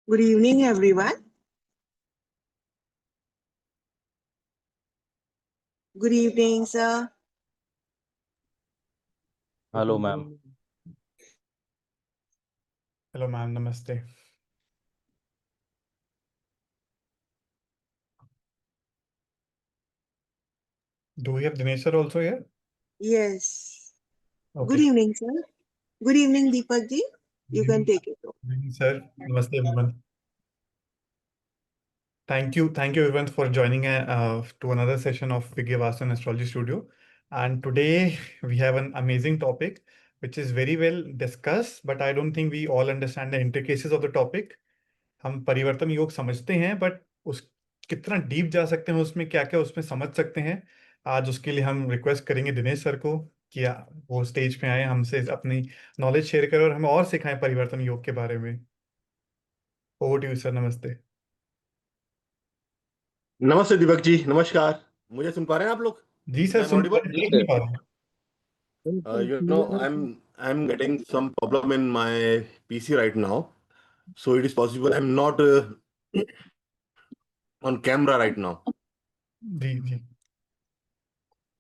Good evening, everyone. Good evening, sir. Hello, ma'am. Hello, ma'am. Namaste. Do we have Dinesh sir also here? Yes. Okay. Good evening, sir. Good evening, Deepak ji. You can take it. Good evening, sir. Namaste, everyone. Thank you everyone for joining to another session of VigyaVastuNAstrology Studio. And today we have an amazing topic, which is very well discussed, but I don't think we all understand the intricacies of the topic. हम परिवर्तन योग समझते हैं, but उस कितना deep जा सकते हैं उसमें, क्या क्या उसमें समझ सकते हैं, आज उसके लिए हम रिक्वेस्ट करेंगे दिनेश सर को कि वो स्टेज पे आए, हमसे अपनी नॉलेज शेयर करें और हमें और सिखाएं परिवर्तन योग के बारे में। Over to you sir. नमस्ते। नमस्ते दीपक जी, नमस्कार। मुझे सुन पा रहे हैं आप लोग? जी सर, सुन पा रहे हैं। I'm getting some problem in my PC right now, so it is possible I'm not on camera right now. जी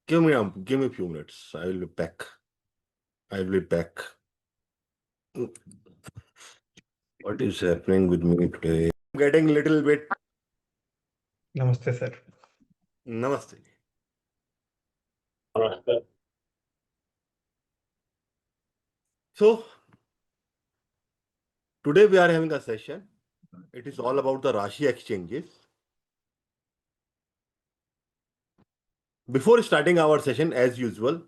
Give me a few minutes. I will be back. What is happening with me today? I'm getting little bit. नमस्ते sir. Namaste. So today we are having a session. It is all about the rashi exchanges. Before starting our session, as usual,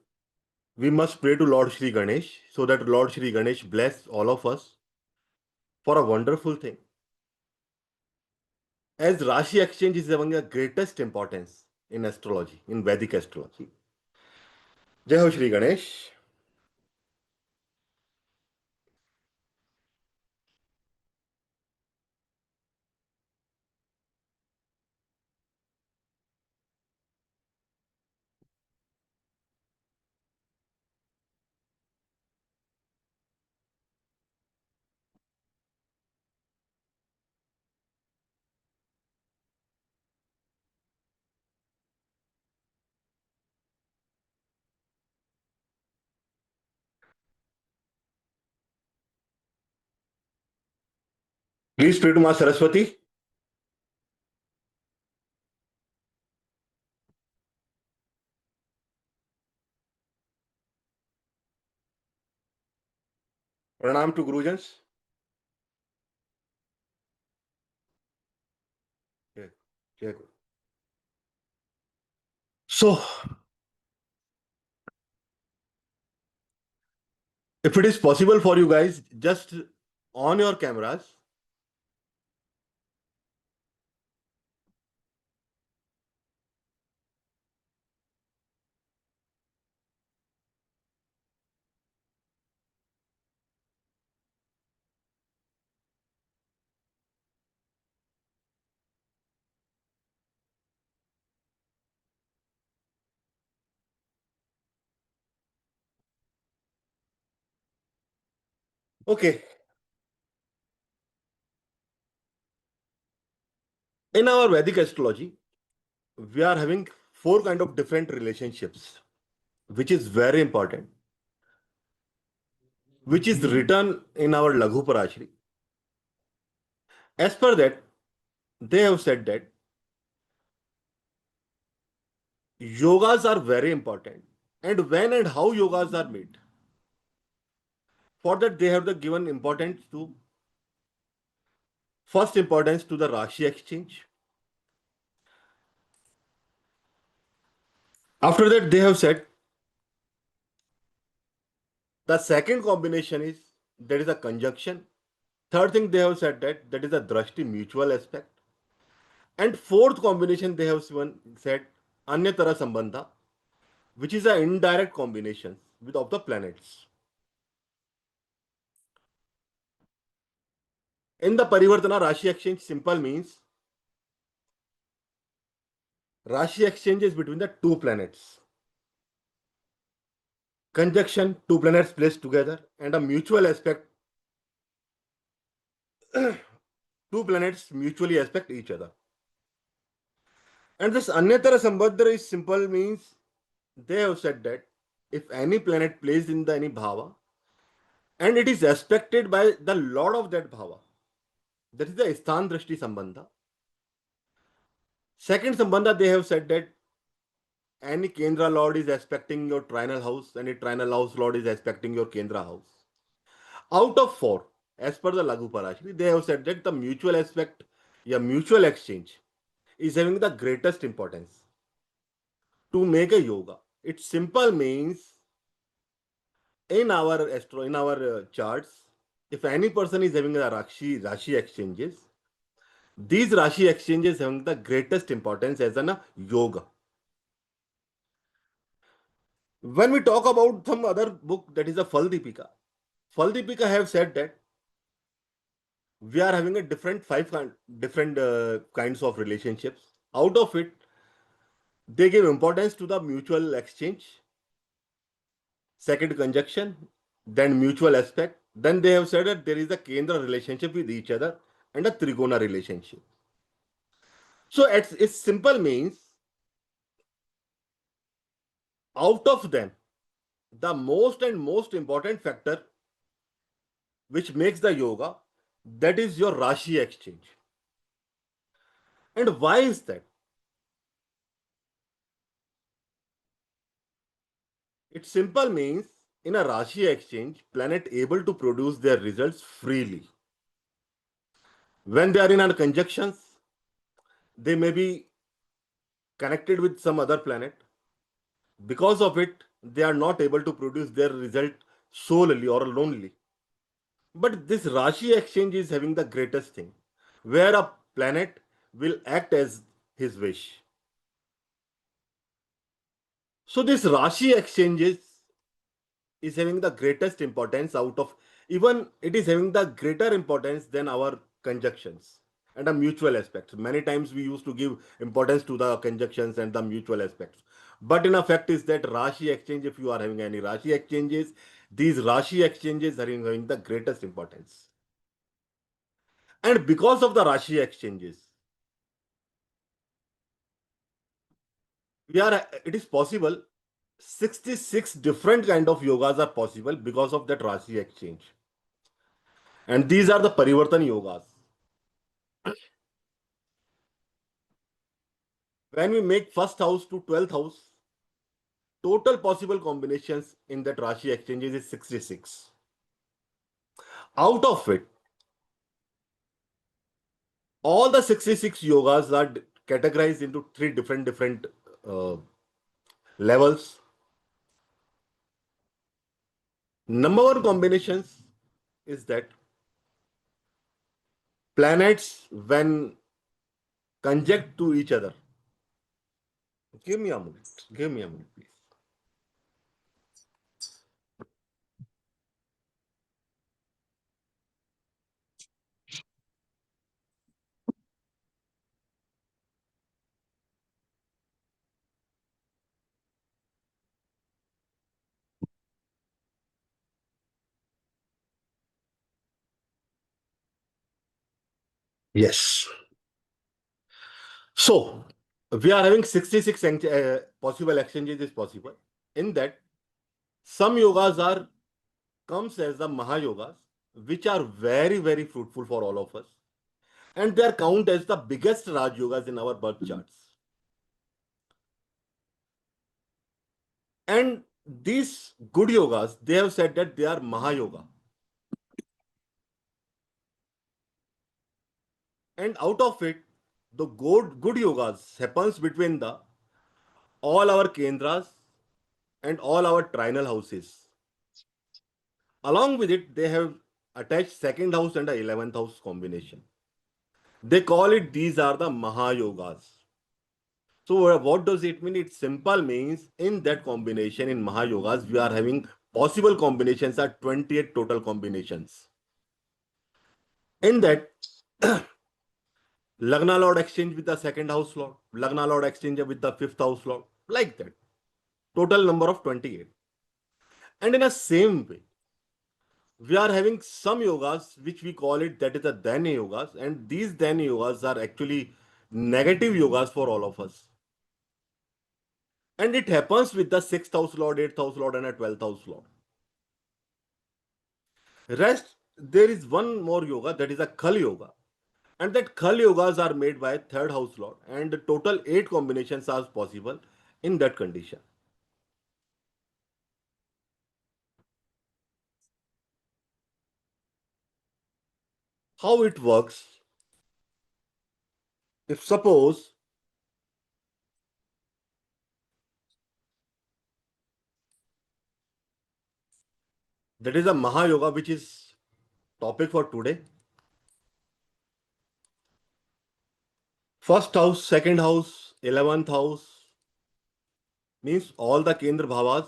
we must pray to Lord Shri Ganesh so that Lord Shri Ganesh bless all of us for a wonderful thing. As Rashi exchange is among the greatest importance in astrology, in Vedic astrology. Jai Ho Shri Ganesh. Please pray to Ma Saraswati. Pranam to Gurujans. So, if it is possible for you guys, just on your cameras. Okay. In our Vedic astrology, we are having 4 kind of different relationships, which is very important, which is written in our Laghu Parashri. As per that, they have said that yogas are very important, and when and how yogas are made. For that, they have the given importance to first importance to the rashi exchange. After that, they have said the second combination is there is a conjunction. Third thing they have said that is a drashti mutual aspect. And fourth combination they have said anyatara sambandha, which is an indirect combination with of the planets. In the Parivartana Rashi exchange, simple means Rashi exchange is between the 2 planets. Conjunction, 2 planets placed together, and a mutual aspect two planets mutually aspect each other. And this Anyatara Sambandha is simple, means they have said that if any planet placed in the any bhava and it is aspected by the lord of that bhava, that is the Sthan Drishti Sambandha. Second Sambandha, they have said that any Kendra lord is aspecting your trinal house and a trinal house lord is aspecting your Kendra house. Out of four, as per the Laghu Parashari, they have said that the mutual aspect, mutual exchange is having the greatest importance to make a yoga. It simple means in our charts, if any person is having a rashi exchanges, these rashi exchanges having the greatest importance as an yoga. When we talk about some other book, that is a Faldipika have said that we are having a different kinds of relationships. Out of it, they give importance to the mutual exchange, second conjunction, then mutual aspect. Then they have said that there is a Kendra relationship with each other and a Trigona relationship. So it simple means out of them, the most important factor which makes the yoga, that is your rashi exchange. And why is that? It simple means in a rashi exchange, planet able to produce their results freely. When they are in a conjunctions, they may be connected with some other planet. Because of it, they are not able to produce their result solely or lonely. But this rashi exchange is having the greatest thing, where a planet will act as his wish. So this rashi exchanges is having the greatest importance out of, even it is having the greater importance than our conjunctions and the mutual aspects. Many times we used to give importance to the conjunctions and the mutual aspects. But in effect is that rashi exchange, if you are having any rashi exchanges, these rashi exchanges are having the greatest importance. And because of the rashi exchanges, it is possible 66 different kind of yogas are possible because of that rashi exchange. And these are the Parivartan yogas. When we make first house to 12th house, total possible combinations in that rashi exchanges is 66. Out of it, all the 66 yogas are categorized into three different levels. Number one combinations is that planets when conjunct to each other. Give me a moment, please. Yes. So we are having 66 possible exchanges is possible. In that, some yogas comes as the Mahayogas, which are very fruitful for all of us. And they are counted as the biggest Raj Yogas in our birth charts. And these good yogas, they have said that they are Mahayoga. And out of it, the good yogas happens between all our Kendras and all our trinal houses. Along with it, they have attached second house and the 11th house combination. They call it, these are the Mahayogas. So what does it mean? It simple means in that combination in Mahayogas, we are having possible combinations are 28 total combinations. In that, Lagna Lord exchange with the second house Lord, Lagna Lord exchange with the fifth house Lord, like that. Total number of 28. And in the same way, we are having some yogas which we call it that is the Dhyana yogas, and these Dhyana yogas are actually negative yogas for all of us. And it happens with the 6th house lord, 8th house lord, and a 12th house lord. Rest, there is one more yoga that is a Khal yoga. And that Khal yogas are made by 3rd house lord, and the total 8 combinations are possible in that condition. How it works? If suppose that is a Mahayoga, which is topic for today. First house, second house, 11th house means all the Kendra Bhavas.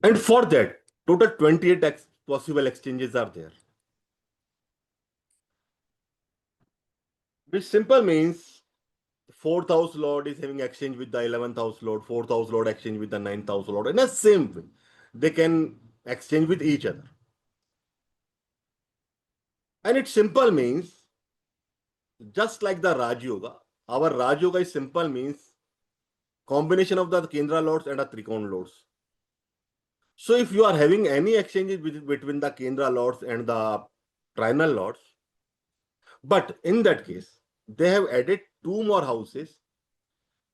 And for that, total 28 possible exchanges are there. Which simple means 4th house lord is having exchange with the 11th house lord, 4th house lord exchange with the 9th house lord. In the same way, they can exchange with each other. And it simple means just like the Raj Yoga. Our Raj Yoga is simple means combination of the Kendra lords and the Trikona lords. So if you are having any exchanges between the Kendra lords and the trinal lords, but in that case, they have added 2 more houses.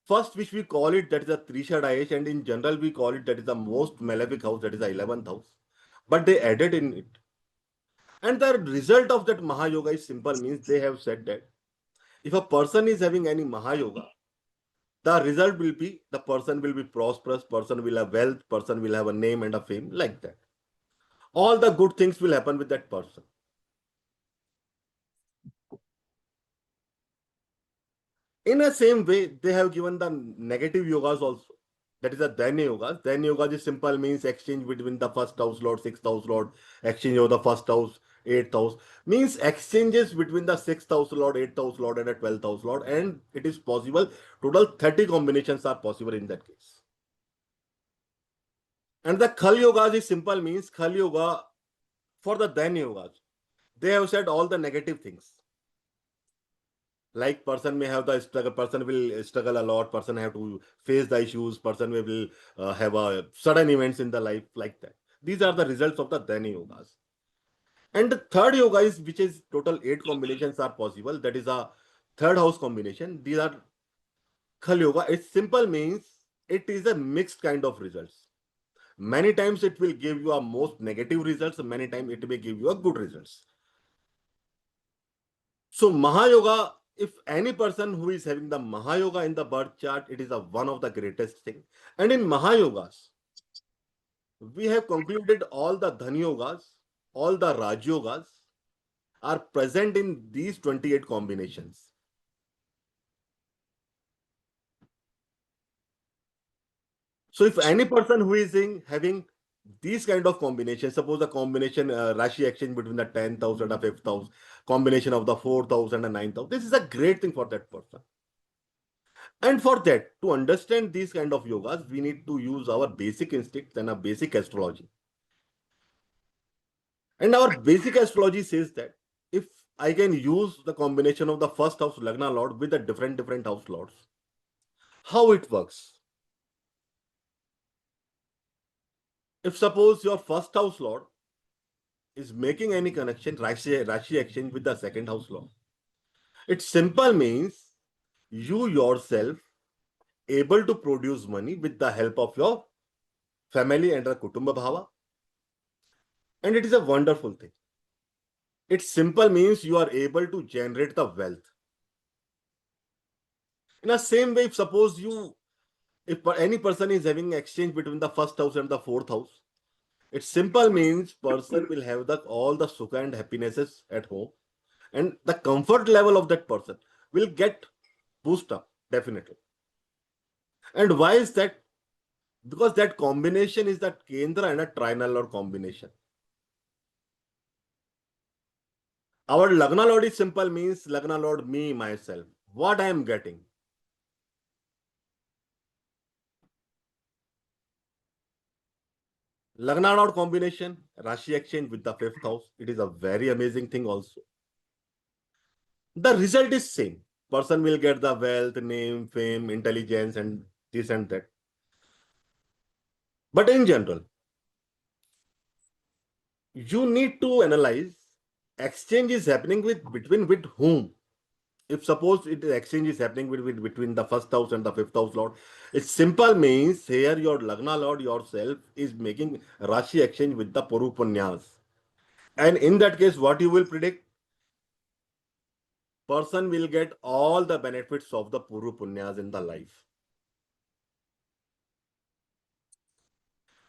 First, which we call it, that is a Trisha Dayesh, and in general, we call it that is the most malefic house, that is the 11th house. But they added in it. And the result of that Mahayoga is simple, means they have said that if a person is having any Mahayoga, the result will be the person will be prosperous, person will have wealth, person will have a name and a fame, like that. All the good things will happen with that person. In the same way, they have given the negative yogas also. That is the Dhyana yogas. Dhyana yogas is simple means exchange between the 1st house lord, 6th house lord, exchange of the 1st house, 8th house. Means exchanges between the 6th house lord, 8th house lord, and a 12th house lord. And it is possible. Total 30 combinations are possible in that case. And the Khal yogas is simple means Khal yoga for the Dhyana yogas. They have said all the negative things. Like person may have the struggle, person will struggle a lot, person have to face the issues, person will have a sudden events in the life, like that. These are the results of the Dhyana yogas. And the third yoga is, which is total 8 combinations are possible. That is a 3rd house combination. These are Khal yoga. It simple means it is a mixed kind of results. Many times it will give you a most negative results, many times it may give you a good results. So Mahayoga, if any person who is having the Mahayoga in the birth chart, it is one of the greatest thing. And in Mahayogas, we have concluded all the Dhan Yogas, all the Raj Yogas are present in these 28 combinations. So if any person who is having these kind of combinations, suppose a combination Rashi exchange between the 10th house and the 5th house, combination of the 4th house and the 9th house, this is a great thing for that person. And for that, to understand these kind of yogas, we need to use our basic instincts and a basic astrology. And our basic astrology says that if I can use the combination of the 1st house Lagna Lord with the different house lords, how it works? If suppose your 1st house lord is making any connection, Rashi exchange with the 2nd house lord, it simple means you yourself able to produce money with the help of your family and the Kutumba Bhava. And it is a wonderful thing. It simple means you are able to generate the wealth. In the same way, if suppose if any person is having exchange between the 1st house and the 4th house, it simple means person will have all the sukha and happinesses at home, and the comfort level of that person will get boost up, definitely. And why is that? Because that combination is that Kendra and a trinal lord combination. Our Lagna Lord is simple means Lagna Lord, me, myself. what I am getting. Lagna Lord combination, Rashi exchange with the fifth house. It is a very amazing thing also. The result is same. Person will get the wealth, name, fame, intelligence, and this and that. But in general, you need to analyze exchange is happening with whom. If suppose it is exchange is happening between the first house and the fifth house lord, it simple means here your Lagna lord yourself is making Rashi exchange with the Purupanyas. And in that case, what you will predict? Person will get all the benefits of the Purupunyas in the life.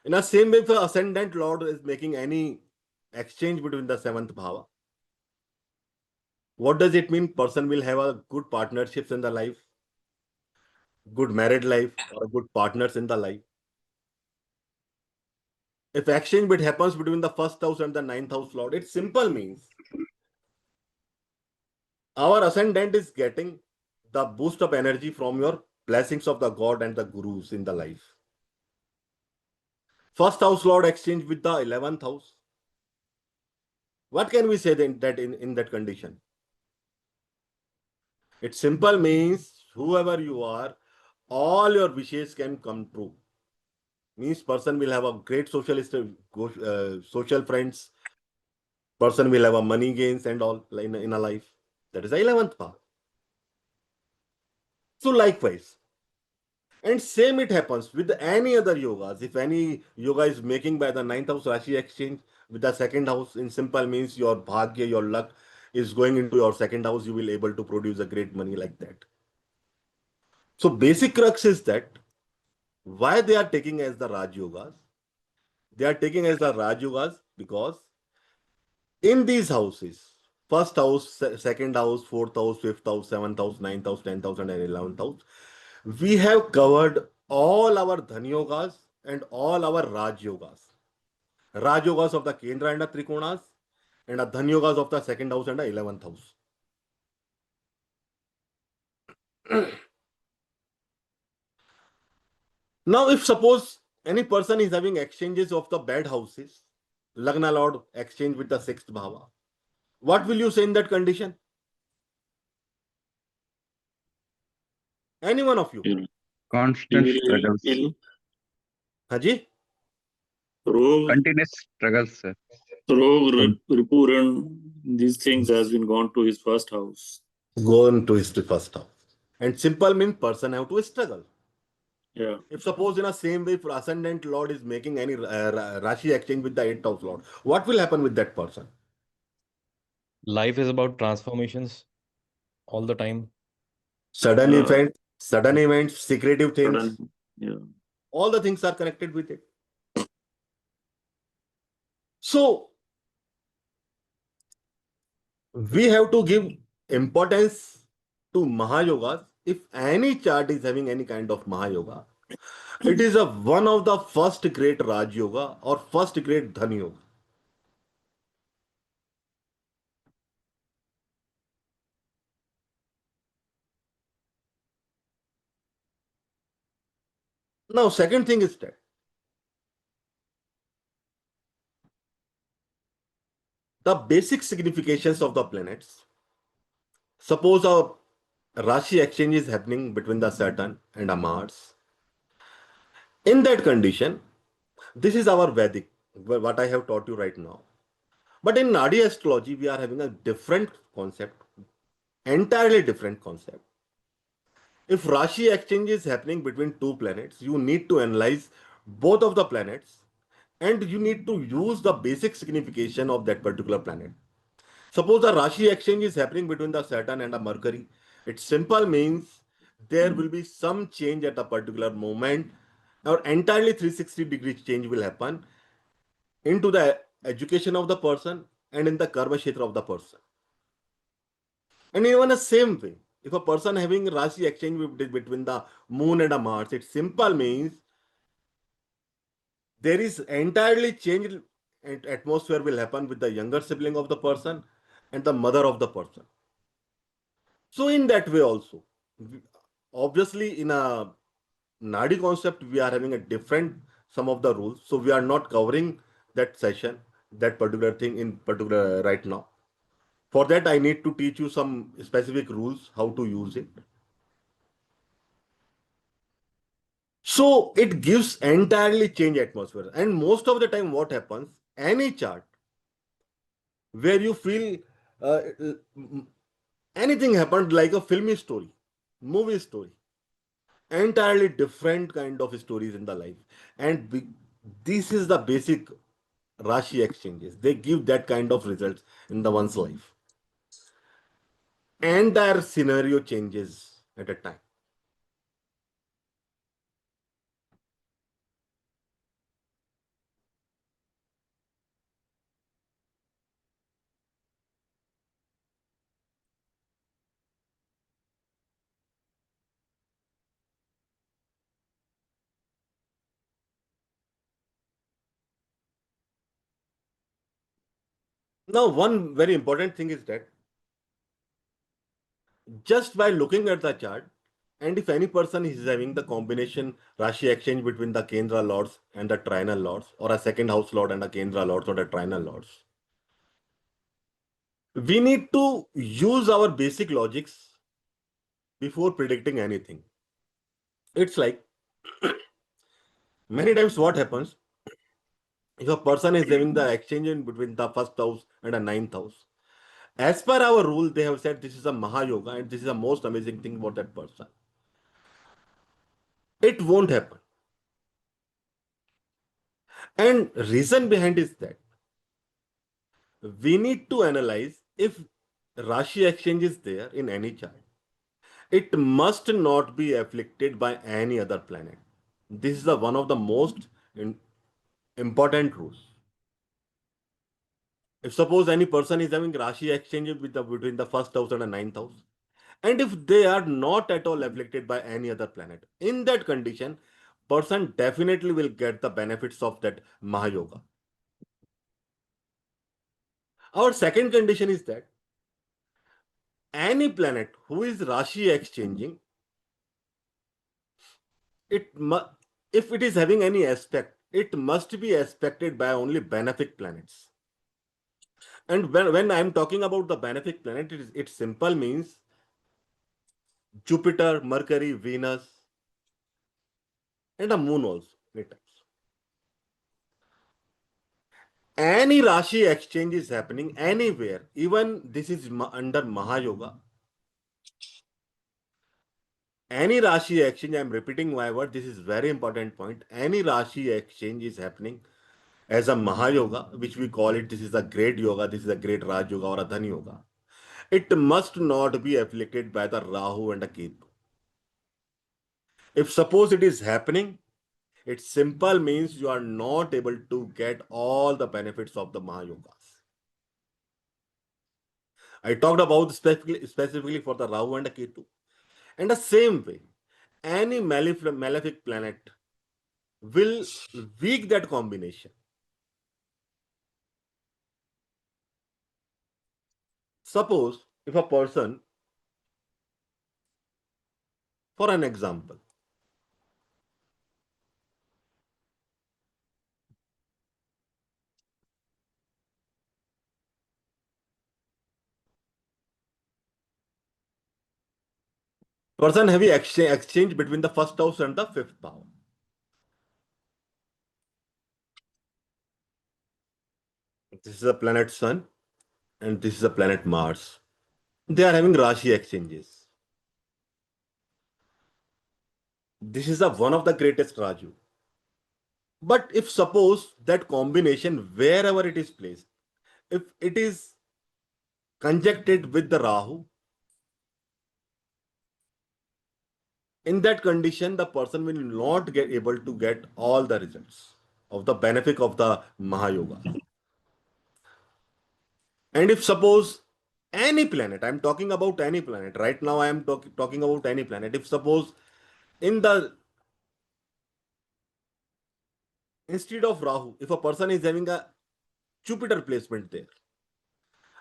In the same way, if the ascendant lord is making any exchange between the seventh bhava, what does it mean? Person will have a good partnerships in the life, good married life, or good partners in the life. If exchange bit happens between the first house and the ninth house lord, it simple means our ascendant is getting the boost of energy from your blessings of the god and the gurus in the life. First house lord exchange with the 11th house. What can we say then that in that condition? It simple means whoever you are, all your wishes can come true. Means person will have a great social friends. Person will have a money gains and all in a life. That is the 11th path. So likewise, and same it happens with any other yogas. If any yoga is making by the ninth house Rashi exchange with the second house, in simple means your bhagya, your luck is going into your second house, you will able to produce a great money like that. So basic crux is that why they are taking as the Raj Yogas? They are taking as the Raj Yogas because in these houses, first house, second house, fourth house, fifth house, seventh house, ninth house, 10th house, and 11th house, we have covered all our Dhan Yogas and all our Raj Yogas. Raj Yogas of the Kendra and the Trikonas, and the Dhan Yogas of the second house and the 11th house. Now, if suppose any person is having exchanges of the bad houses, Lagna Lord exchange with the sixth bhava, what will you say in that condition? Any one of you? Constant struggles. Haji? Rog, Continuous struggles, sir. Ripuran, these things has been gone to his first house. Go into his first house. And simple means person have to struggle. Yeah. If suppose in the same way, if ascendant lord is making any Rashi exchange with the 8th house lord, what will happen with that person? Life is about transformations all the time. Sudden Yeah. events, secretive things, Sudden, yeah. all the things are connected with it. So, we have to give importance to Mahayogas. If any chart is having any kind of Mahayoga, it is one of the first great Raj Yoga or first great Dhan Yoga. Now, second thing is that the basic significations of the planets. Suppose a Rashi exchange is happening between the Saturn and a Mars. In that condition, this is our Vedic, what I have taught you right now. But in Nadi astrology, we are having a different concept, entirely different concept. If Rashi exchange is happening between two planets, you need to analyze both of the planets and you need to use the basic signification of that particular planet. Suppose a Rashi exchange is happening between the Saturn and a Mercury. It simple means there will be some change at a particular moment or entirely 360-degree change will happen into the education of the person and in the karma kshetra of the person. And even the same way, if a person having Rashi exchange between the moon and a Mars, it simple means there is entirely changed atmosphere will happen with the younger sibling of the person and the mother of the person. So in that way also, obviously in a Nadi concept, we are having a different some of the rules. So we are not covering that session, that particular thing in particular right now. For that, I need to teach you some specific rules, how to use it. So it gives entirely change atmosphere. And most of the time what happens, any chart where you feel uh, anything happened like a filmy story, movie story, entirely different kind of stories in the life. And this is the basic rashi exchanges. They give that kind of results in the one's life. Entire scenario changes at a time. Now, one very important thing is that just by looking at the chart, and if any person is having the combination Rashi exchange between the Kendra lords and the trinal lords, or a second house lord and the Kendra lords or the trinal lords, we need to use our basic logics before predicting anything. It's like many times what happens, if a person is having the exchange in between the first house and a ninth house, as per our rule, they have said this is a Mahayoga and this is the most amazing thing about that person. It won't happen. And reason behind is that we need to analyze if Rashi exchange is there in any chart. It must not be afflicted by any other planet. This is one of the most important rules. If suppose any person is having Rashi exchange between the first house and the ninth house, and if they are not at all afflicted by any other planet, in that condition, person definitely will get the benefits of that Mahayoga. Our second condition is that any planet who is Rashi exchanging, if it is having any aspect, it must be aspected by only benefic planets. And when I'm talking about the benefic planet, it simple means Jupiter, Mercury, Venus, and a moon also. Any Rashi exchange is happening anywhere, even this is under Mahayoga. Any Rashi exchange, I'm repeating my word, this is very important point. Any Rashi exchange is happening as a Mahayoga, which we call it, this is a great yoga, this is a great Raj Yoga or a Dhan Yoga. It must not be afflicted by the Rahu and the Ketu. If suppose it is happening, it simple means you are not able to get all the benefits of the Mahayogas. I talked about specifically for the Rahu and the Ketu. And the same way, any malefic planet will weak that combination. Suppose if a person, for an example, person having exchange between the first house and the fifth power. This is a planet Sun and this is a planet Mars. They are having Rashi exchanges. This is one of the greatest Raju. But if suppose that combination, wherever it is placed, if it is conjuncted with the Rahu, in that condition, the person will not get able to get all the results of the benefit of the Mahayoga. And if suppose any planet, I'm talking about any planet, right now I am talking about any planet. If suppose instead of Rahu, if a person is having a Jupiter placement there,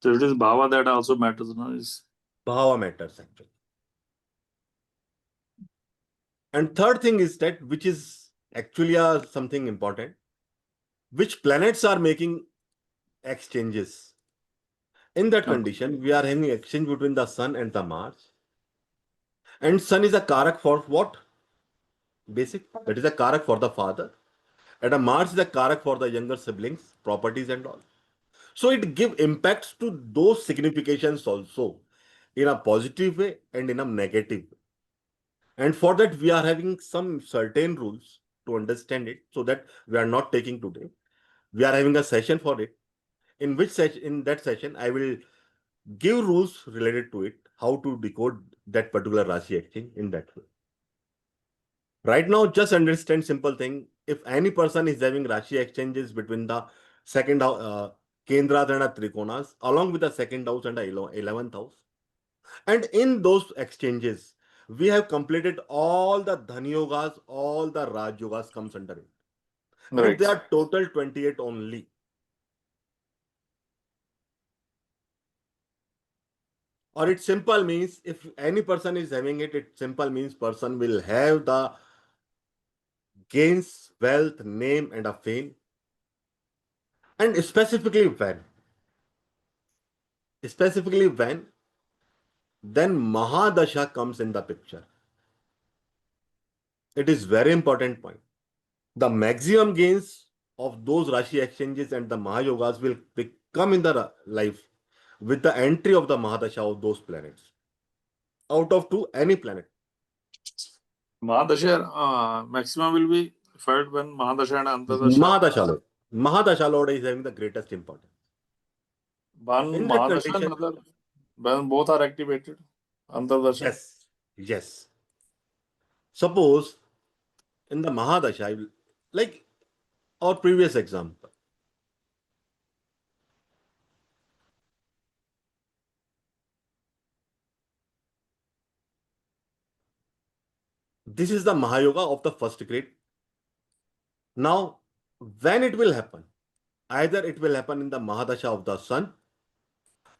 So it is Bhava that also matters, no? Is Bhava matters actually. And third thing is that, which is actually something important, which planets are making exchanges. In that condition, we are having exchange between the Sun and the Mars. And Sun is a Karak for what? Basic. That is a Karak for the father. And a Mars is a Karak for the younger siblings, properties and all. So it gives impacts to those significations also in a positive way and in a negative way. And for that, we are having some certain rules to understand it, so that we are not taking today. We are having a session for it. In that session, I will give rules related to it, how to decode that particular Rashi exchange in that way. Right now, just understand simple thing. If any person is having Rashi exchanges between the second house, Kendras and Trikonas, along with the second house and the 11th house, and in those exchanges, we have completed all the Dhani Yogas, all the Raj Yogas comes under it. And right. they are total 28 only. Or it simple means, if any person is having it, it simple means person will have the gains, wealth, name, and a fame. And specifically when, then Mahadasha comes in the picture. It is very important point. The maximum gains of those Rashi exchanges and the Mahayogas will come in the life with the entry of the Mahadasha of those planets. Out of two, any planet. Mahadasha maximum will be felt when Mahadasha and Antardasha. Mahadasha Lord. Mahadasha Lord is having the greatest importance. One In that Mahadasha condition, and other, when both are activated. Antardasha. Yes. Suppose in the Mahadasha, like our previous example, this is the Mahayoga of the first grade. Now, when it will happen? Either it will happen in the Mahadasha of the Sun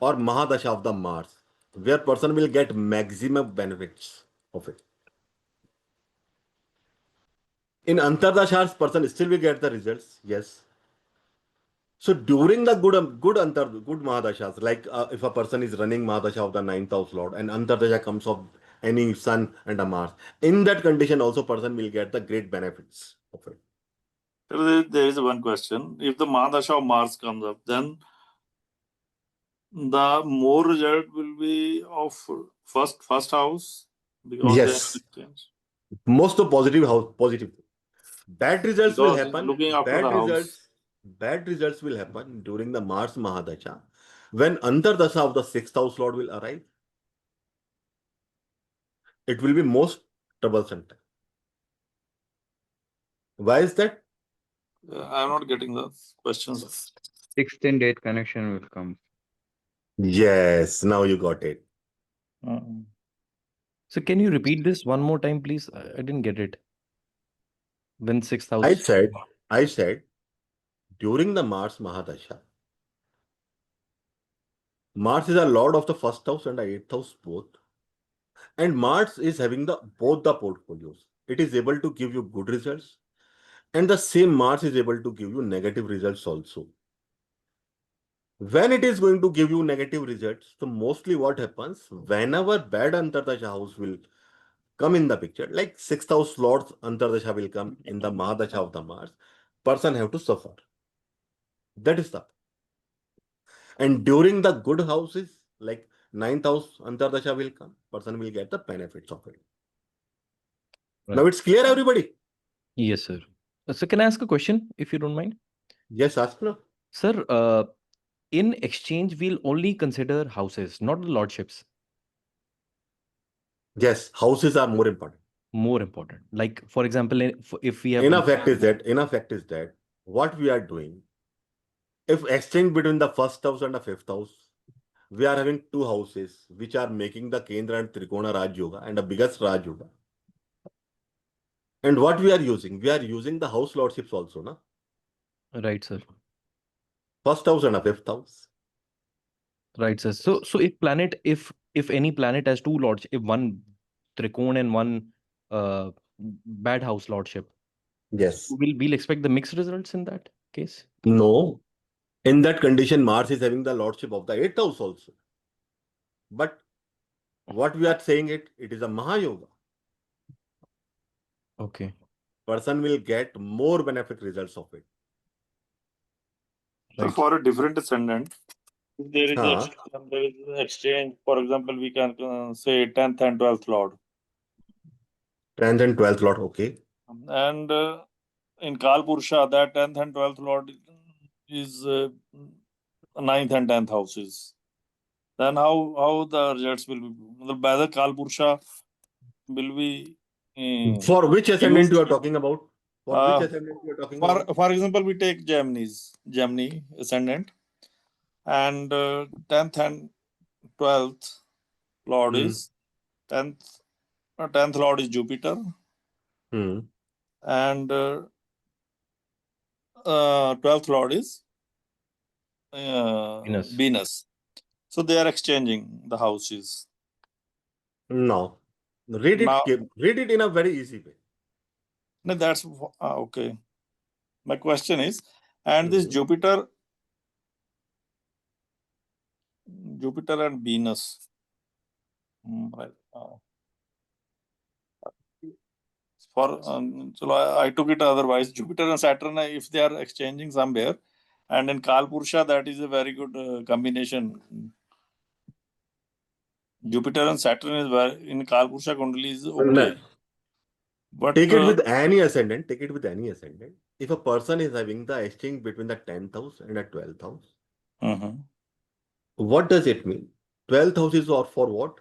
or Mahadasha of the Mars, where person will get maximum benefits of it. In Antardashas, person still will get the results, yes. So during the good Mahadashas, like if a person is running Mahadasha of the 9th house Lord and Antardasha comes of any Sun and a Mars, in that condition also person will get the great benefits of it. There is one question. If the Mahadasha of Mars comes up, then the more result will be of first house, because Yes. they have exchange. Most of positive. Bad results will Because happen. looking after the house. Bad results will happen during the Mars Mahadasha when Antardasha of the 6th house Lord will arrive. It will be most troublesome time. Why is that? I'm not getting the questions. 6th and 8th connection will come. Yes, now you got it. So can you repeat this one more time, please? I didn't get it. When 6th house. I said during the Mars Mahadasha, Mars is a lord of the first house and the 8th house both. And Mars is having both the portfolios. It is able to give you good results, and the same Mars is able to give you negative results also. When it is going to give you negative results, so mostly what happens, whenever bad Antardasha house will come in the picture, like 6th house lords Antardasha will come in the Mahadasha of the Mars, person have to suffer. That is the. And during the good houses, like 9th house Antardasha will come, person will get the benefits of it. Right. Now it's clear, everybody? Yes, sir. So can I ask a question, if you don't mind? Yes, ask now. Sir, in exchange, we'll only consider houses, not the lordships. Yes, houses are more important. More important. Like, for example, if we have... In effect is that what we are doing, if exchange between the first house and the 5th house, we are having two houses which are making the Kendra and Trikona Raj Yoga and the biggest Raj Yoga. And what we are using? We are using the house lordships also, na? Right, sir. First house and a 5th house. Right, sir. So if any planet has two lords, if one trikon and one uh bad house lordship, Yes. we'll expect the mixed results in that case. No. In that condition, Mars is having the lordship of the 8th house also. But what we are saying it is a Mahayoga. Okay. Person will get more benefic results of it. So Right. for a different ascendant, if there is Huh. there is exchange. For example, we can say 10th and 12th lord, 10th and 12th lot, okay. and in Kal Purusha, that 10th and 12th lord is 9th and 10th houses. Then how the results will be? By the Kal Purusha will be For which ascendant used. you are talking about? For which Uh, ascendant you are talking about? For example, we take Gemini ascendant, and 10th and 12th lord Hmm. is 10th lord is Jupiter, Hmm. and 12th lord is Venus. Venus. So they are exchanging the houses. No. Read Now, it in a very easy way. no, that's okay. My question is, and this Hmm. Jupiter and Venus. Right. So I took it otherwise. Jupiter and Saturn, if they are exchanging somewhere, and in Kal Purusha, that is a very good combination. Jupiter and Saturn is very, in Kal Purusha Kundali is okay. But Take it with any ascendant. Take it with any ascendant. If a person is having the exchange between the 10th house and the 12th house, what does it mean? 12th house is for what?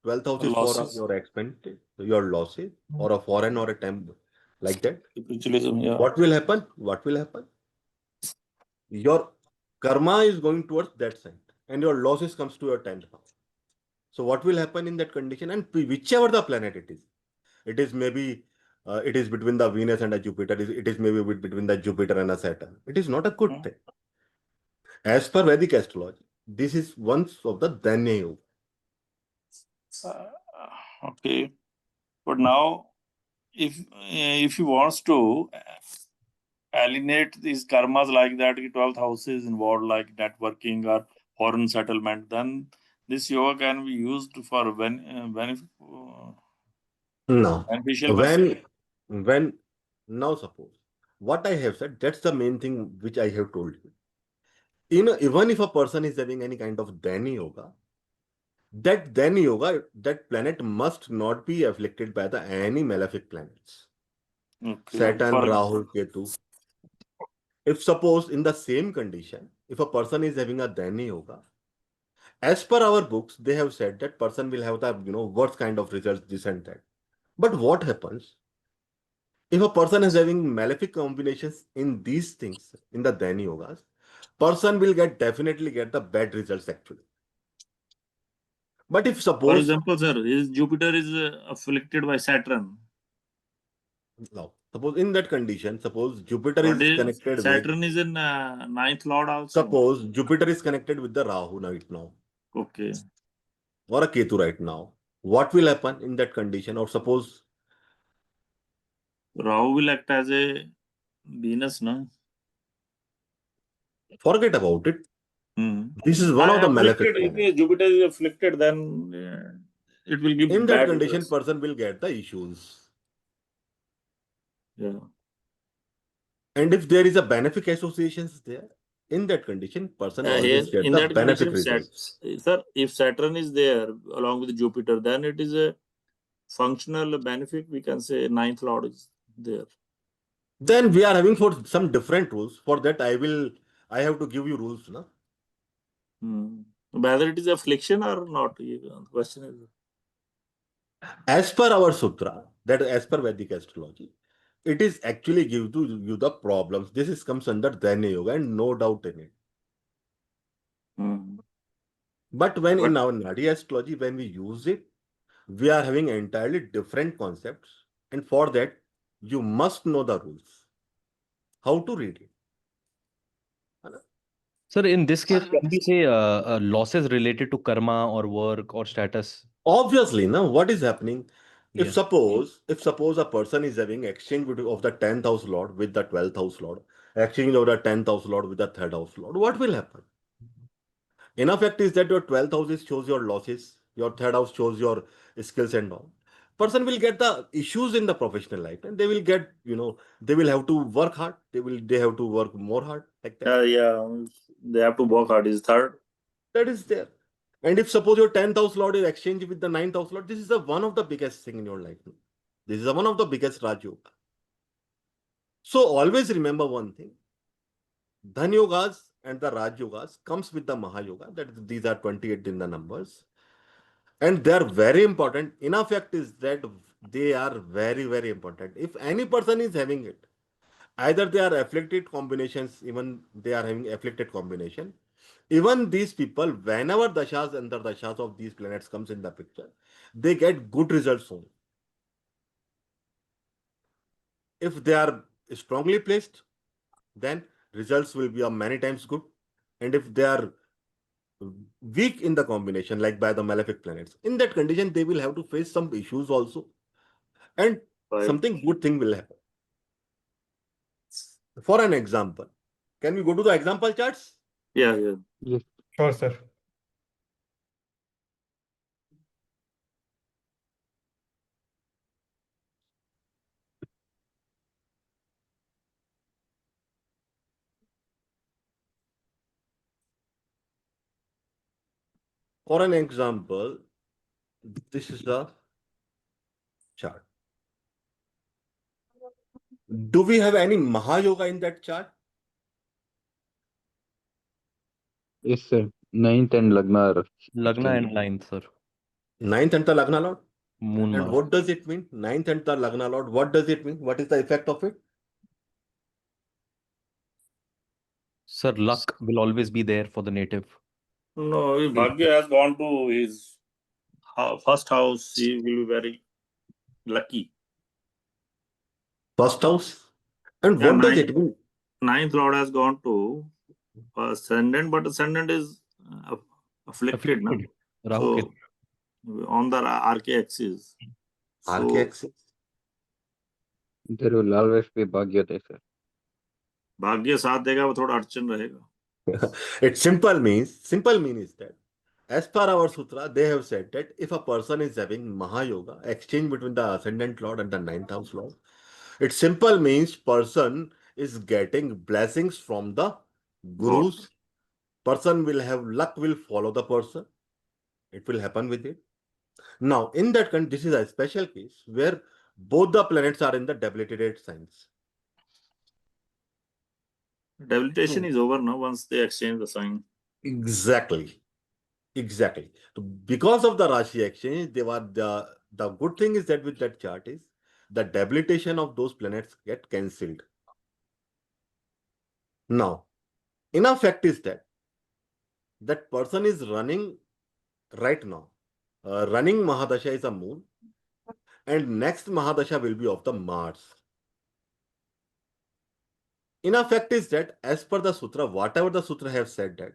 12th house is for losses, your expenses, your losses, or a foreign or a temp, like that. spiritualism, yeah. What will happen? What will happen? Your karma is going towards that side, and your losses comes to your 10th house. So what will happen in that condition? And whichever the planet it is maybe it is between the Venus and a Jupiter. It is maybe between the Jupiter and a Saturn. It is not a good thing. As per Vedic astrology, this is one of the Danya Yoga. Okay, but now if he wants to alienate these karmas like that, 12th house is involved like networking or foreign settlement, then this yoga can be used for No. beneficial purpose. When now suppose what I have said, that's the main thing which I have told you. Even if a person is having any kind of Danya Yoga, that planet must not be afflicted by any malefic planets. Okay. Saturn, Rahu, Ketu. If suppose in the same condition, if a person is having a Danya Yoga, as per our books, they have said that person will have the worst kind of results, this and that. But what happens if a person is having malefic combinations in these things in the Danya Yogas? Person will definitely get the bad results actually. But if For suppose example, sir, Jupiter is afflicted by Saturn. now, suppose in that condition, suppose Jupiter But is connected Saturn with is in 9th lord also. suppose Jupiter is connected with the Rahu right now. Okay. Or a Ketu right now. What will happen in that condition? Or suppose Rahu will act as a Venus, no? forget about it. This is one of the malefic planets. If Jupiter is afflicted, then it will give In that bad condition, results. person will get the issues. Yeah. And if there is a benefic associations there, in that condition, person always get In the that benefic condition, results. sir, if Saturn is there along with Jupiter, then it is a functional benefit. We can say 9th lord is there. Then we are having for some different rules. For that, I have to give you rules, no? Whether it is affliction or not, the question is. As per our sutra, that as per Vedic astrology, it is actually give to you the problems. Comes under Danya Yoga and no doubt in it. But when in our Nadi astrology, when we use it, we are having entirely different concepts. And for that, you must know the rules. How to read it. Sir, in this case, can we say losses related to karma or work or status? Obviously, now what is happening? If Yeah. suppose a person is having exchange of the 10th house lord with the 12th house lord, exchange of the 10th house lord with the 3rd house lord, what will happen? In effect, is that your 12th house is shows your losses, your 3rd house shows your skills and all. Person will get the issues in the professional life, and they will get, they will have to work hard. They have to work more hard, like that. Yeah, they have to work hard. Is third. That is there. And if suppose your 10th house lord is exchanged with the 9th house lord, this is one of the biggest thing in your life. This is one of the biggest Raj Yoga. So always remember one thing. Dhan Yogas and the Raj Yogas comes with the Mahayoga. That these are 28 in the numbers. And they are very important. In effect is that they are very, very important. If any person is having it, either they are afflicted combinations, even they are having afflicted combination. Even these people, whenever dashas and the dashas of these planets comes in the picture, they get good results only. If they are strongly placed, then results will be many times good. And if they are weak in the combination, like by the malefic planets, in that condition, they will have to face some issues also. And something good thing will happen. For an example, can we go to the example charts? Yeah. Yes. Sure, sir. For an example, this is the chart. Do we have any Mahayoga in that chart? Yes, sir. 9th and Lagna. Lagna and 9th, sir. 9th and the Lagna Lord? Moon And Mars. what does it mean? 9th and the Lagna Lord, what does it mean? What is the effect of it? Sir, luck will always be there for the native. No, if Bhagya has gone to his first house, he will be very lucky. First house? And Yeah, what does it mean? ninth lord has gone to ascendant, but ascendant is afflicted, no? Rahu So on the RK axis. RK So axis. There will always be Bhagya there, sir. भाग्य साथ देगा वो थोड़ा अड़चन रहेगा. It simple means that as per our sutra, they have said that if a person is having Mahayoga, exchange between the ascendant lord and the 9th house lord, it simple means person is getting blessings from the gurus. Person will have luck, will follow the person. It will happen with it. Now, in that condition, this is a special case where both the planets are in the debilitated signs. Debilitation is over now once they exchange the sign. Exactly. So because of the Rashi exchange, they were the good thing is that with that chart is the debilitation of those planets get cancelled. Now, in effect is that person is running right now. Running Mahadasha is a moon, and next Mahadasha will be of the Mars. In effect is that as per the sutra, whatever the sutra have said that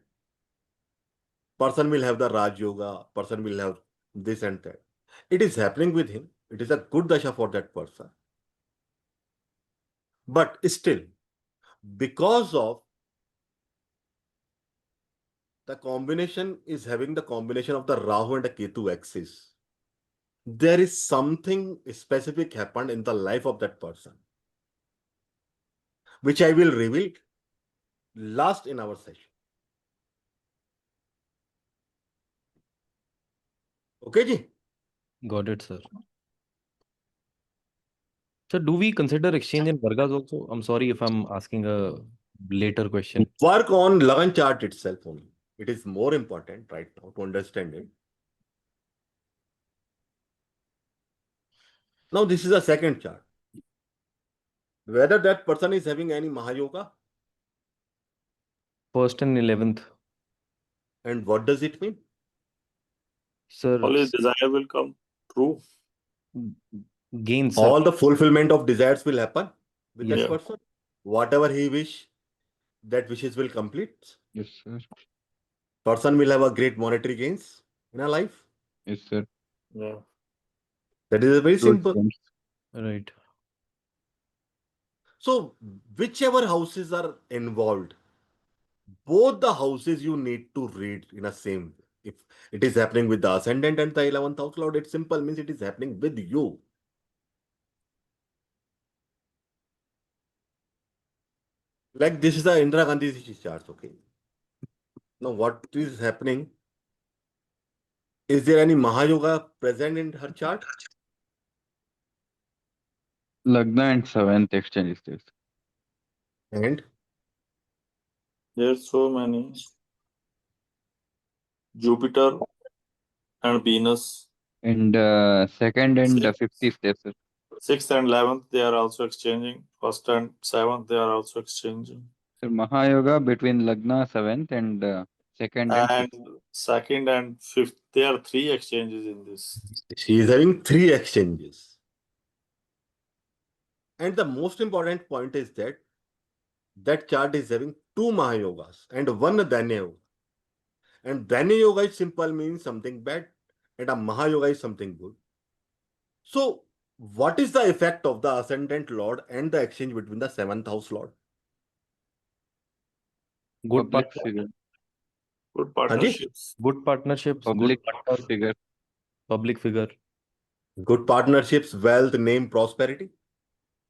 person will have the Raj Yoga, person will have this and that. It is happening with him. It is a good dasha for that person. But still, because of the combination is having the combination of the Rahu and the Ketu axis, there is something specific happened in the life of that person, which I will reveal last in our session. Okay, ji? Got it, sir. Sir, do we consider exchange in Vargas also? I'm sorry if I'm asking a later question. Work on Lagan chart itself only. It is more important right now to understand it. Now, this is a second chart. Whether that person is having any Mahayoga. 1st and 11th. And what does it mean? Sir, All his desire will come true. gain, sir. All the fulfillment of desires will happen with Yes. that person. Whatever he wish, that wishes will complete. Yes, sir. Person will have a great monetary gains in a life. Yes, sir. Yeah. That is very Good simple. friends. Right. So whichever houses are involved, both the houses you need to read in a same way. If it is happening with the ascendant and the 11th house lord, it simple means it is happening with you. Like this is the Indira Gandhi chart, okay? Now what is happening? Is there any Mahayoga present in her chart? Lagna and 7th exchange is this. And There's so many. Jupiter and Venus. And 2nd and Six. 5th is there, sir. 6th and 11th, they are also exchanging. 1st and 7th, they are also exchanging. So Mahayoga between Lagna 7th and 2nd and 5th. And 2nd and 5th, there are 3 exchanges in this. she is having 3 exchanges. And the most important point is that that chart is having 2 Mahayogas and 1 Danya Yoga. And Danya Yoga is simple means something bad, and a Mahayoga is something good. So, what is the effect of the ascendant lord and the exchange between the 7th house lord? Good Public partner- figure. Good partnerships. good partnerships, Public good figure. public figure. Good partnerships, wealth, name, prosperity.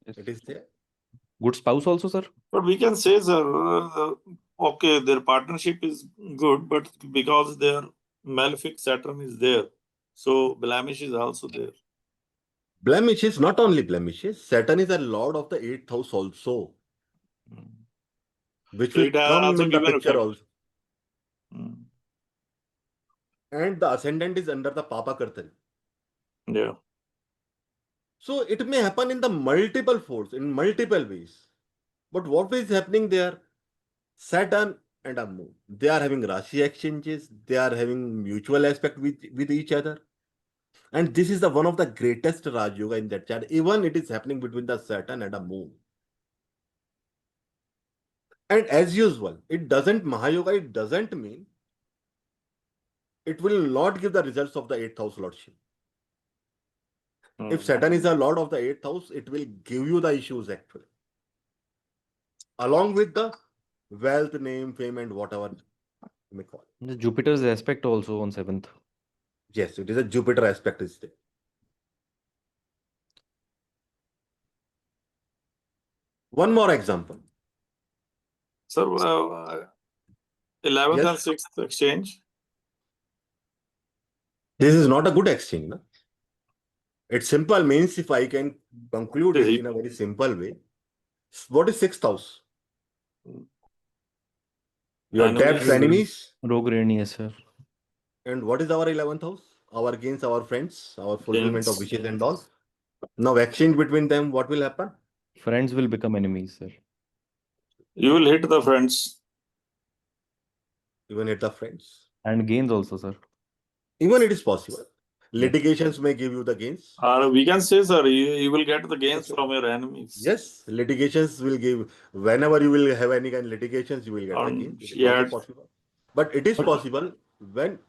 Yes. It is there. Good spouse also, sir. But we can say, sir, okay, their partnership is good, but because their malefic Saturn is there, so blemish is also there. Blemishes, not only blemishes, Saturn is a lord of the 8th house also, which So will it has come also in the given picture effect. also. Mm. And the ascendant is under the Papa Kartari. Yeah. So it may happen in the multiple folds, in multiple ways. But what is happening there? Saturn and a moon. They are having rashi exchanges. They are having mutual aspect with each other. And this is the one of the greatest Raj Yoga in that chart. Even it is happening between the Saturn and a moon. And as usual, it doesn't Mahayoga, it doesn't mean it will not give the results of the 8th house lordship. If Saturn is a lord of the 8th house, it will give you the issues actually. Along with the wealth, name, fame, and whatever you may call it. The Jupiter's aspect also on 7th. Yes, it is a Jupiter aspect is there. One more example. Sir, 11th Yes. and 6th exchange. This is not a good exchange. No? It simple means if I can conclude it in a very simple way. What is 6th house? Your Enemies. debts, enemies. Rogue Rani, yes, sir. And what is our 11th house? Our gains, our friends, our fulfillment of Gains. wishes and all. Now exchange between them, what will happen? Friends will become enemies, sir. You will hit the friends. Even at the friends. And gains also, sir. Even it is possible. Litigations may give you the gains. Or we can say, sir, you will get the gains from your enemies. Yes, litigations will give, whenever you will have any kind of litigations, you will get the gains. It is also possible. But it is possible when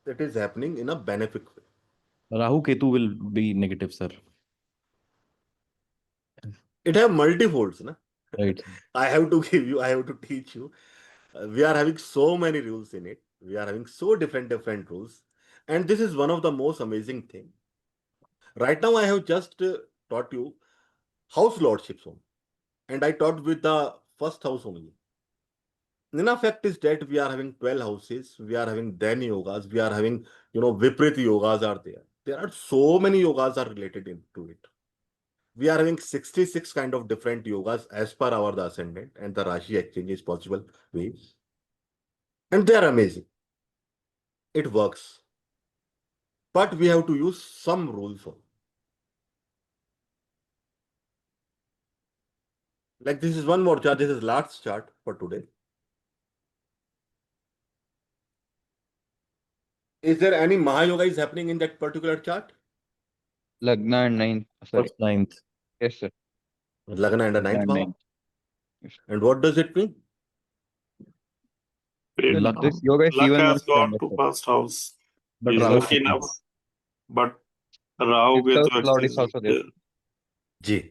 it is happening in a benefic way. Rahu Ketu will be negative, sir. It have multifolds, na? Right. I have to teach you. We are having so many rules in it. We are having so different rules. And this is one of the most amazing thing. Right now, I have just taught you house lordships only. And I taught with the first house only. In effect is that we are having 12 houses. We are having Dhyana yogas. We are having, Viprit yogas are there. There are so many yogas are related into it. We are having 66 kind of different yogas as per our the ascendant and the rashi exchange is possible ways. And they are amazing. It works. But we have to use some rules. Like this is one more chart. This is last chart for today. Is there any Mahayoga is happening in that particular chart? Lagna and 9th. Sorry. First 9th. Yes, sir. Lagna and the Lagna 9th and bhava. ninth. Yes. And what does it mean? Great. Luck, This yoga is Luck even more has gone stronger, to sir. first house. but He's Rahu lucky Ketu. enough. But Rahu Fifth house Ketu Lord is exchange also is there. there. Ji.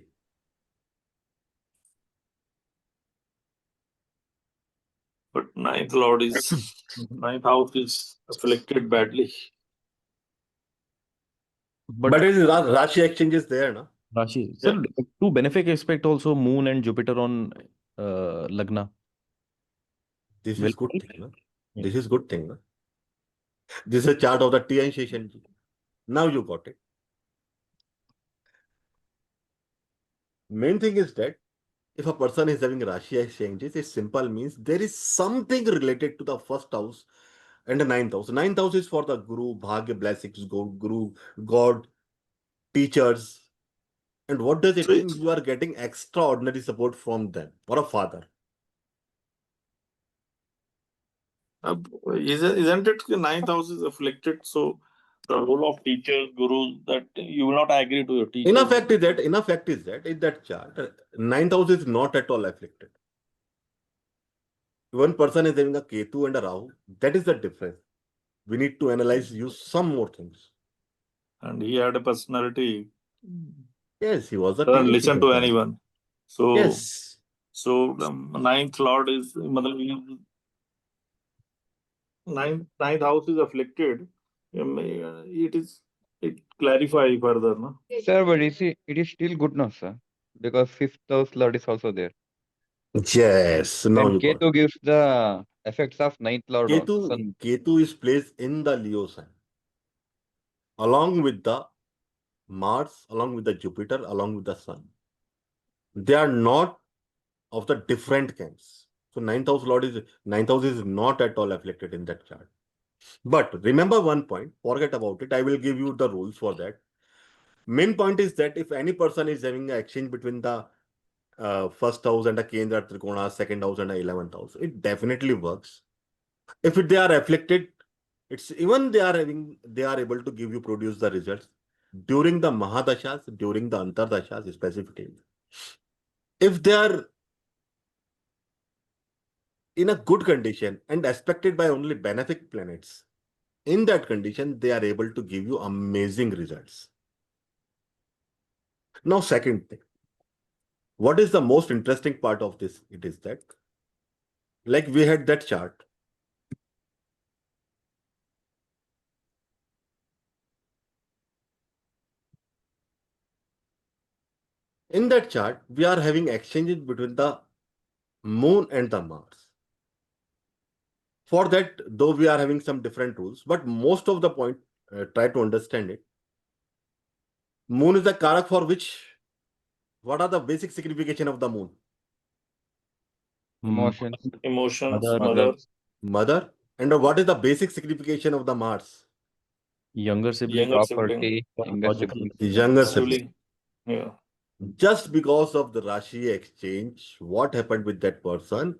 But ninth house is afflicted badly. But But it is Rashi exchange is there, na? Rashi, sir, to benefic aspect also Moon and Jupiter on Lagna. This Will is good help? thing, na? Yeah. This is good thing, na? This is a chart of the T and Session. Now you got it. Main thing is that if a person is having Rashi exchanges, it simple means there is something related to the first house and the ninth house. Ninth house is for the Guru, Bhagya, blessings, Guru, God, teachers. And what does it So mean? You are getting extraordinary support from them or a father. isn't it the ninth house is afflicted? So the role of teachers, gurus, that you will not agree to your teacher. Enough fact is that in that chart, ninth house is not at all afflicted. One person is having a Ketu and a Rahu. That is the difference. We need to analyze, use some more things. And he had a personality. Yes, he was a Doesn't TNC listen to person. anyone. So Yes. so the ninth lord is ninth house is afflicted. It clarify further, no? Sir, but it is still good now, sir. Because fifth house Lord is also there. Yes. Now And you got it. Ketu gives the effects of ninth Lord Ketu, Sun. Ketu is placed in the Leo sign. Along with the Mars, along with the Jupiter, along with the Sun. They are not of the different camps. So ninth house is not at all afflicted in that chart. But remember one point, forget about it. I will give you the rules for that. Main point is that if any person is having an exchange between the first house and a Kendra Trikona, second house and a 11th house, it definitely works. If they are afflicted, it's even they are able to produce the results during the Mahadashas, during the Antardashas specifically. If they are in a good condition and aspected by only benefic planets, in that condition, they are able to give you amazing results. Now, second thing, what is the most interesting part of this? It is that, like we had that chart. In that chart, we are having exchanges between the Moon and the Mars. For that, though we are having some different rules, but most of the point, try to understand it. Moon is the Karak for which? What are the basic signification of the Moon? Emotions. Emotions, Mother, Mother. And what is the basic signification of the Mars? younger sibling, younger sibling, Property. Younger logical. sibling. Younger sibling. sibling. Yeah. Just because of the Rashi exchange, what happened with that person?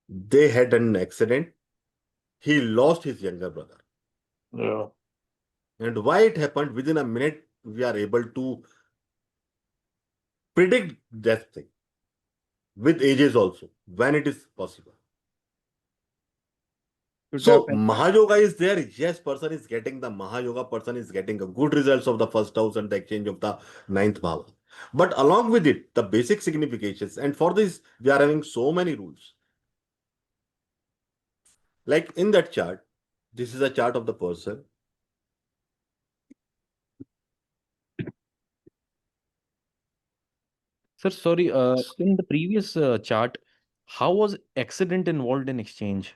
They had an accident. He lost his younger brother. Yeah. And why it happened? Within a minute, we are able to predict that thing with ages also, when it is possible. Should So happen. Mahayoga is there. Yes, person is getting the Mahayoga, person is getting a good results of the first house and the exchange of the ninth bhava. But along with it, the basic significations, and for this, we are having so many rules. Like in that chart, this is a chart of the person. Sir, sorry, in the previous chart, how was accident involved in exchange?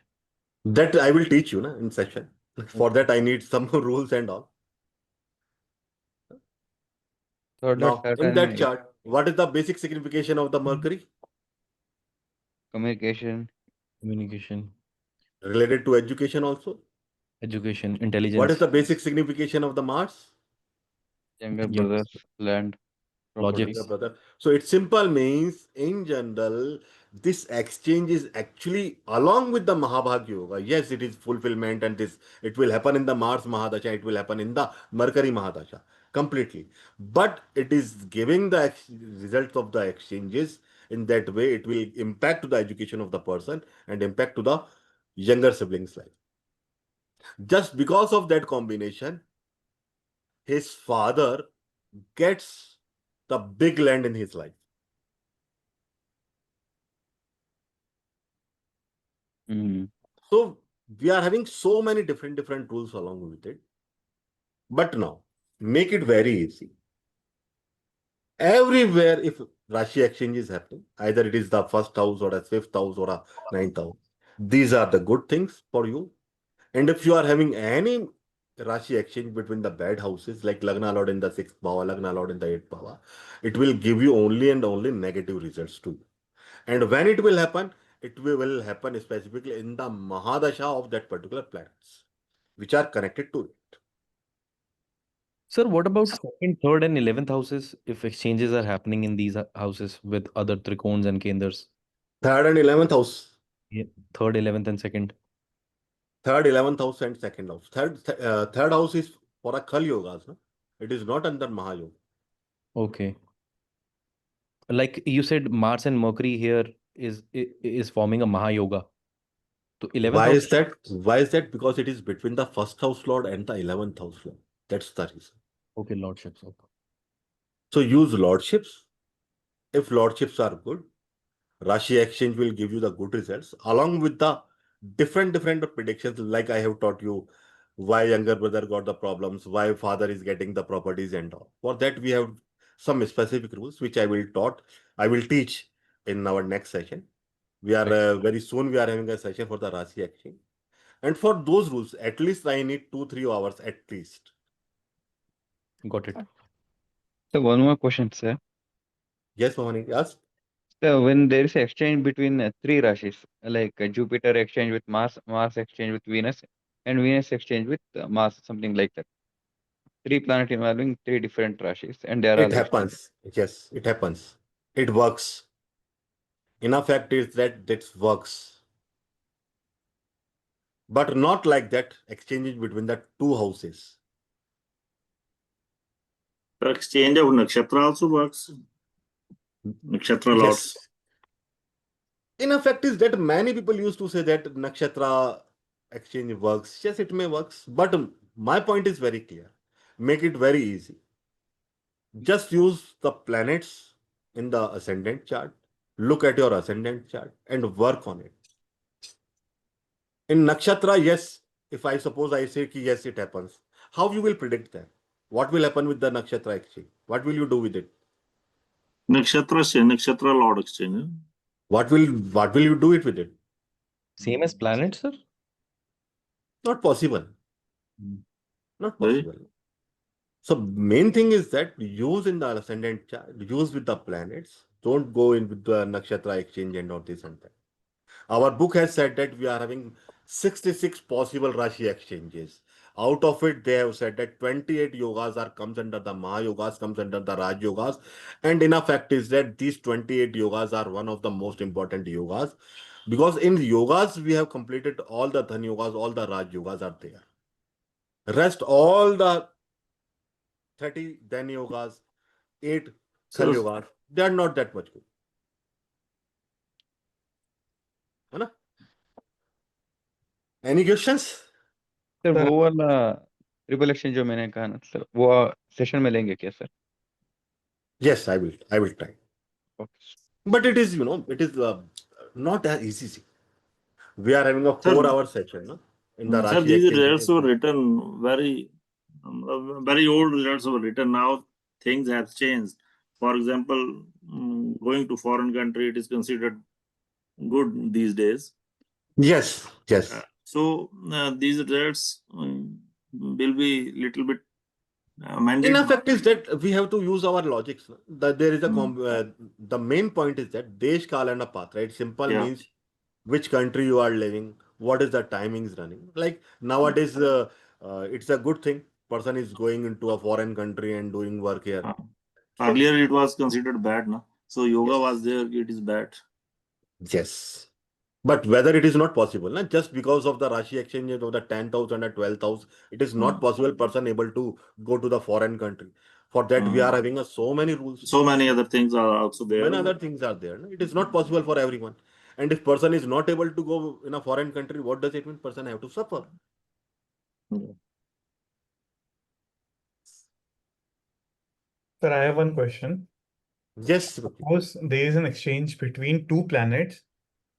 That I will teach you in session. For that, I need some rules and all. So Now, that in that certain chart, what is the basic signification of the Mercury? communication. Communication, Related to education also. education, What is intelligence, the basic signification of the Mars? Younger Younger brothers. Land. Property. logics. Brother. So it simple means in general, this exchange is actually along with the Mahabhagya Yoga. Yes, it is fulfillment and this it will happen in the Mars Mahadasha, it will happen in the Mercury Mahadasha completely. But it is giving the results of the exchanges in that way, it will impact to the education of the person and impact to the younger sibling's life. Just because of that combination, his father gets the big land in his life. So we are having so many different rules along with it. But now, make it very easy. Everywhere, if rashi exchange is happening, either it is the first house or a fifth house or a ninth house, these are the good things for you. And if you are having any rashi exchange between the bad houses, like Lagna Lord in the sixth bhava, Lagna Lord in the eighth bhava, it will give you only and only negative results to you. And when it will happen specifically in the Mahadasha of that particular planets, which are connected to it. Sir, what about second, third, and 11th houses if exchanges are happening in these houses with other trikons and kendras? Third and 11th house. Yeah, third, 11th, and second. Third, 11th house and second house. Third house is for a Kal Yogas. No? It is not under Mahayoga. Okay. Like you said, Mars and Mercury here is forming a Mahayoga. So 11th Why house. is that? Why is that? Because it is between the first house lord and the 11th house lord. That's the reason. Okay, lordships. Okay. So use lordships. If lordships are good, Rashi exchange will give you the good results along with the different predictions. Like I have taught you why younger brother got the problems, why father is getting the properties and all. For that, we have some specific rules which I will teach in our next session. We are very soon we are having a session for the Rashi exchange. And for those rules, at least I need 2-3 hours at least. Got it. So one more question, sir. Yes, Mohan, yes. So when there is exchange between three rashis, like Jupiter exchange with Mars, Mars exchange with Venus, and Venus exchange with Mars, something like that. Three planets involving three different rashis, and they are It all exchanged. happens. Yes, it happens. It works. Enough fact is that it works. But not like that, exchanging between the two houses. The exchange of nakshatra also works. Nakshatra lords. Yes. In effect is that many people used to say that nakshatra exchange works. Yes, it may works. But my point is very clear. Make it very easy. Just use the planets in the ascendant chart. Look at your ascendant chart and work on it. In nakshatra, yes, if I suppose I say ki yes, it happens. How you will predict that? What will happen with the nakshatra exchange? What will you do with it? Nakshatra lord exchange. What will you do it with it? Same as planets, sir? Not possible. Not Right. possible. So main thing is that use in the ascendant chart, use with the planets. Don't go in with the nakshatra exchange and all this and that. Our book has said that we are having 66 possible Rashi exchanges. Out of it, they have said that 28 yogas comes under the Mahayogas, comes under the Raj Yogas. And in fact is that these 28 yogas are one of the most important yogas. Because in yogas, we have completed all the Dhan Yogas, all the Raj Yogas are there. Rest all the 30 Dhan Yogas, 8 Khal Yogas, they are not that much good. है ना? Any questions? Sir वो वाला triple exchange जो मैंने कहा ना sir, वो session में लेंगे क्या sir? Yes, I will try. Okay. But it is, it is not as easy. We are having a 4-hour session, no? In the Sir, Rashi these exchange. results were written very old results were written. Now things have changed. For example, going to foreign country, it is considered good these days. Yes. So these results will be little bit In effect is that we have to use our logics. No? There is a the main point is that Desh, Kal and a path, right? Simple means which country you are living, what is the timings running. Like nowadays, it's a good thing. Person is going into a foreign country and doing work here. Earlier it was considered bad, no? So yoga was there, it is bad. Yes. But whether it is not possible, na? Just because of the Rashi exchange of the 10th house and the 12th house, it is not possible person able to go to the foreign country. For that, we are having so many rules. So many other things are also there. Many other things are there. Na? It is not possible for everyone. And if person is not able to go in a foreign country, what does it mean? Person have to suffer. Sir, I have one question. Yes. Suppose there is an exchange between two planets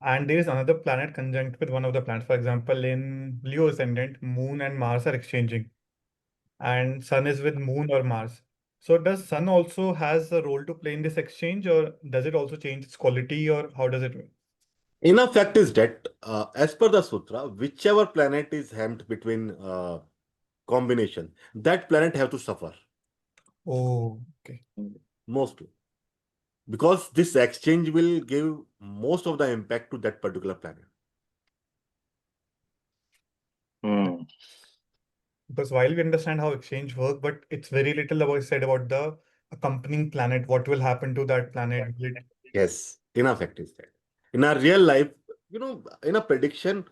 and there is another planet conjunct with one of the planets. For example, in Leo ascendant, Moon and Mars are exchanging, and Sun is with Moon or Mars. So does Sun also has a role to play in this exchange, or does it also change its quality, or how does it work? In fact is that as per the sutra, whichever planet is hemmed between combination, that planet have to suffer Oh, okay. mostly, because this exchange will give most of the impact to that particular planet. Because while we understand how exchange work, but it's very little about said about the accompanying planet. What will happen to that planet? Will it... Yes, in fact is that. In our real life, in a prediction,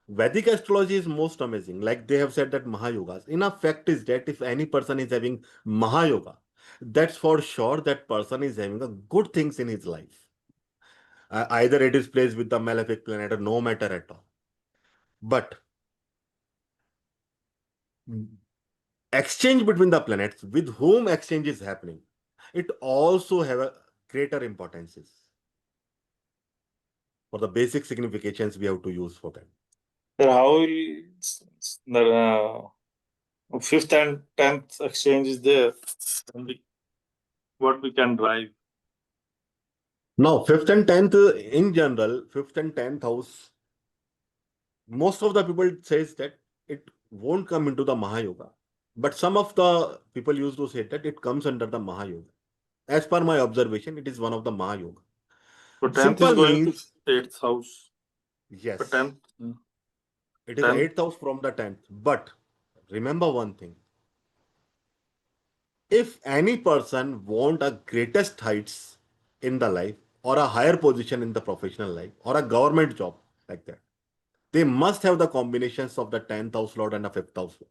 Vedic astrology is most amazing. Like they have said that Mahayogas. In fact is that if any person is having Mahayoga, that's for sure that person is having a good things in his life. Either it is placed with the malefic planet or no matter at all. But exchange between the planets, with whom exchange is happening, it also have a greater importances for the basic significations we have to use for them. So how will the 5th and 10th exchange is there? What we can drive? Now, 5th and 10th, in general, 5th and 10th house, most of the people says that it won't come into the Mahayoga. But some of the people used to say that it comes under the Mahayoga. As per my observation, it is one of the Mahayoga. So 10th Simple is going means, to 8th house. yes, But 10th, it is 10th. 8th house from the 10th. But remember one thing. If any person want a greatest heights in the life or a higher position in the professional life or a government job like that, they must have the combinations of the 10th house lord and a 5th house lord.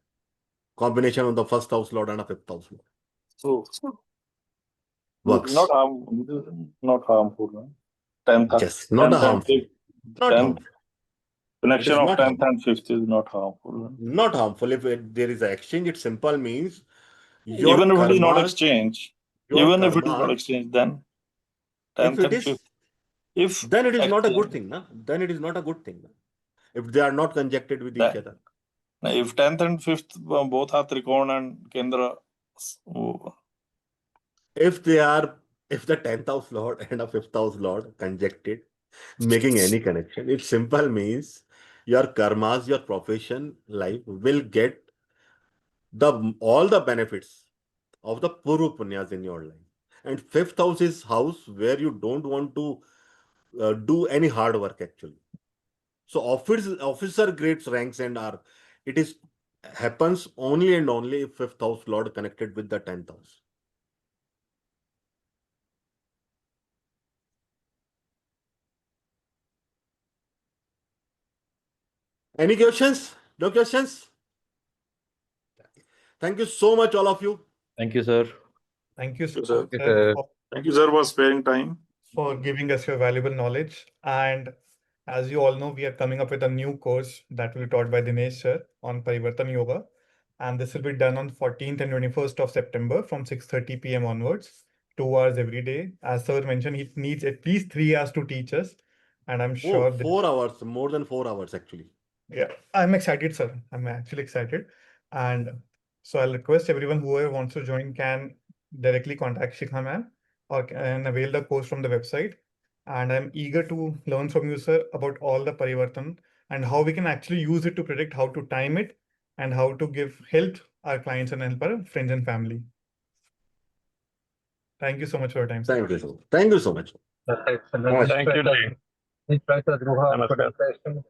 Combination of the 1st house lord and a 5th house lord. So Works. not harmful. No? 10th, Yes, not 10th harmful. Not 10th harmful. connection It is of not 10th and 5th is not harmful. No? Not harmful. If there is an exchange, it simple means your Even if it is not karmas, exchange, your even if it is not karmas, exchange, then if 10th it and is, 5th. then it is not a good exchange, thing. Na? Then it is not a good thing. Na? If they are not conjected with each other. If 10th and 5th both are Trikona and Kendra, If the 10th house lord and a 5th house lord conjected, making any connection, it simple means your karmas, your profession life will get all the benefits of the purva punyas in your life. And 5th house is house where you don't want to do any hard work actually. So officer grades ranks and are, it is happens only and only if 5th house lord connected with the 10th house. Any questions? No questions? Thank you so much, all of you. Thank you, sir. Thank you, Thank you, sir, sir. Thank you, sir, for sparing time. for giving us your valuable knowledge. And as you all know, we are coming up with a new course that will be taught by Dinesh sir on Parivartan Yoga. And this will be done on 14th and 21st of September from 6:30 p.m. onwards, 2 hours every day. As sir mentioned, he needs at least 3 hours to teach us. And I'm sure 4 hours, more than 4 hours actually. yeah, I'm excited, sir. I'm actually excited. And so I'll request everyone, whoever wants to join can directly contact Shikha ma'am or can avail the course from the website. And I'm eager to learn from you, sir, about all the Parivartan and how we can actually use it to predict how to time it and how to give help our clients and help our friends and family. Thank you so much for your time, sir. Thank you so much. Thank you so much. Thank you.